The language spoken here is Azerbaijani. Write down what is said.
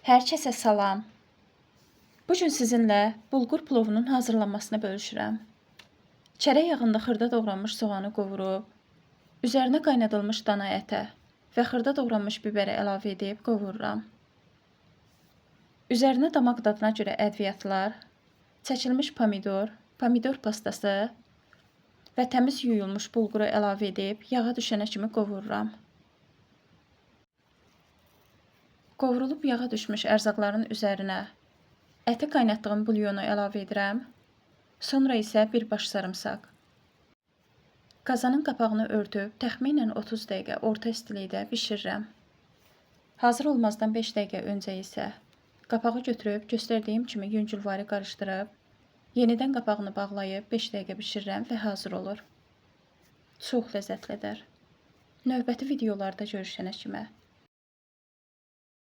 Herkese salam. Bu gün sizinlə bulgur plovunun hazırlanmasını bölüşürəm. Çərək yağında xırda doğranmış soğanı qovurub, üzərinə qaynadılmış dana ətə və xırda doğranmış bibərə əlavə edib qovururam. Üzərinə damaq dadına görə ədviyyatlar, çəkilmiş pomidor, pomidor pastası və təmiz yuyulmuş bulquru əlavə edib yağa düşənə kimi qovururam. Qovrulub yağa düşmüş ərzaqların üzərinə əti qaynatdığım bulyonu əlavə edirəm. Sonra isə bir baş sarımsaq. Qazanın qapağını örtüb təxminən 30 dəqiqə orta istilikdə bişirirəm. Hazır olmazdan 5 dəqiqə öncə isə qapağı götürüb göstərdiyim kimi yüngülvari qarışdırıb, yenidən qapağını bağlayıb 5 dəqiqə bişirirəm və hazır olur. Çox ləzzətlidir. Növbəti videolarda görüşənə kimi.